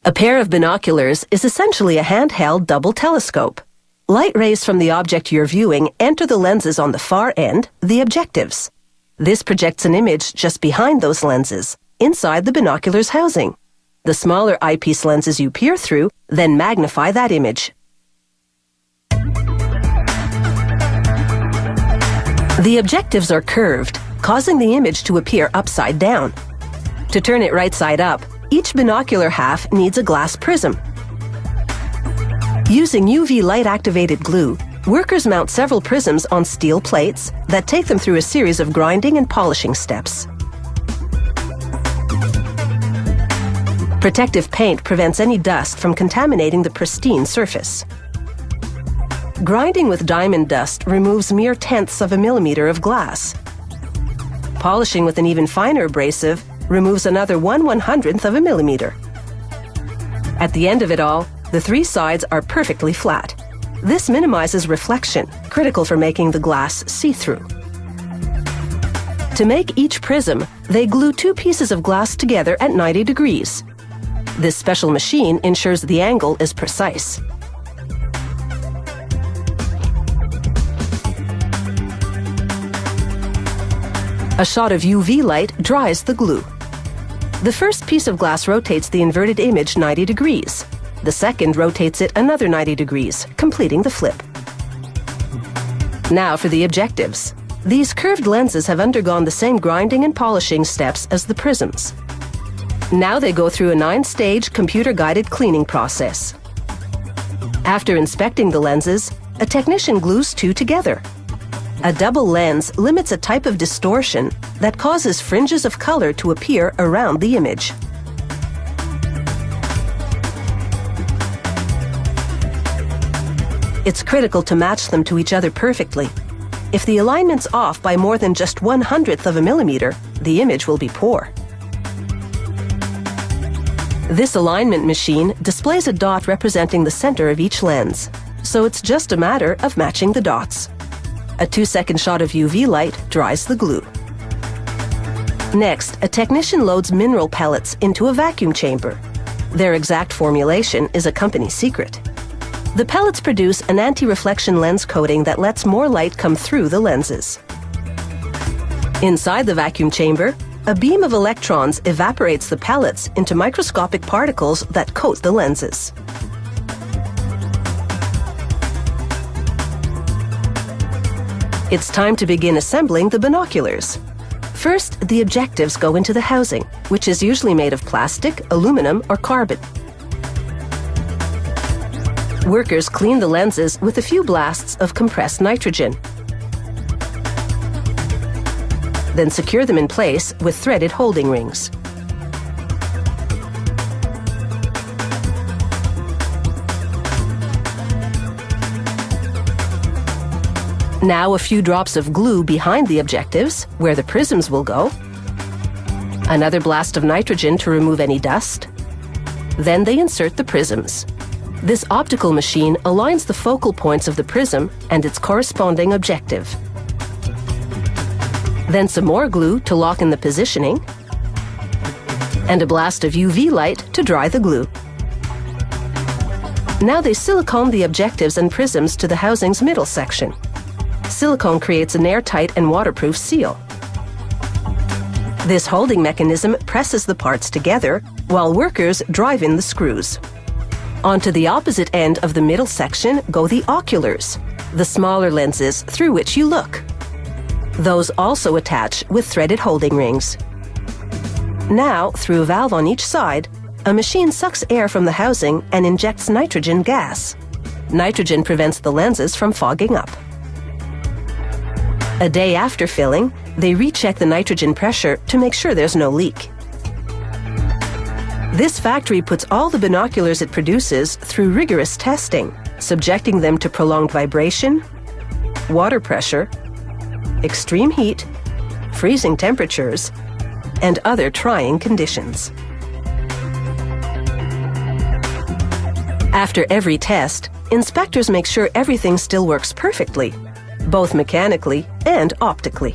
A pair of binoculars is essentially a handheld double telescope. Light rays from the object you're viewing enter the lenses on the far end, the objectives. This projects an image just behind those lenses, inside the binocular's housing. The smaller eyepiece lenses you peer through then magnify that image. The objectives are curved, causing the image to appear upside down. To turn it right side up, each binocular half needs a glass prism. Using UV light-activated glue, workers mount several prisms on steel plates that take them through a series of grinding and polishing steps. Protective paint prevents any dust from contaminating the pristine surface. Grinding with diamond dust removes mere tenths of a millimeter of glass. Polishing with an even finer abrasive removes another 1/100th of a millimeter. At the end of it all, the three sides are perfectly flat. This minimizes reflection, critical for making the glass see-through. To make each prism, they glue two pieces of glass together at 90 degrees. This special machine ensures the angle is precise. A shot of UV light dries the glue. The first piece of glass rotates the inverted image 90 degrees. The second rotates it another 90 degrees, completing the flip. Now for the objectives. These curved lenses have undergone the same grinding and polishing steps as the prisms. Now they go through a 9-stage computer-guided cleaning process. After inspecting the lenses, a technician glues two together. A double lens limits a type of distortion that causes fringes of color to appear around the image. It's critical to match them to each other perfectly. If the alignment's off by more than just 1/100th of a millimeter, the image will be poor. This alignment machine displays a dot representing the center of each lens, so it's just a matter of matching the dots. A 2-second shot of UV light dries the glue. Next, a technician loads mineral pellets into a vacuum chamber. Their exact formulation is a company secret. The pellets produce an anti-reflection lens coating that lets more light come through the lenses. Inside the vacuum chamber, a beam of electrons evaporates the pellets into microscopic particles that coat the lenses. It's time to begin assembling the binoculars. First, the objectives go into the housing, which is usually made of plastic, aluminum, or carbon. Workers clean the lenses with a few blasts of compressed nitrogen. Then secure them in place with threaded holding rings. Now a few drops of glue behind the objectives, where the prisms will go. Another blast of nitrogen to remove any dust. Then they insert the prisms. This optical machine aligns the focal points of the prism and its corresponding objective. Then some more glue to lock in the positioning, and a blast of UV light to dry the glue. Now they silicone the objectives and prisms to the housing's middle section. Silicone creates an airtight and waterproof seal. This holding mechanism presses the parts together while workers drive in the screws. Onto the opposite end of the middle section go the oculars, the smaller lenses through which you look. Those also attach with threaded holding rings. Now, through a valve on each side, a machine sucks air from the housing and injects nitrogen gas. Nitrogen prevents the lenses from fogging up. A day after filling, they recheck the nitrogen pressure to make sure there's no leak. This factory puts all the binoculars it produces through rigorous testing, subjecting them to prolonged vibration, water pressure, extreme heat, freezing temperatures, and other trying conditions. After every test, inspectors make sure everything still works perfectly, both mechanically and optically.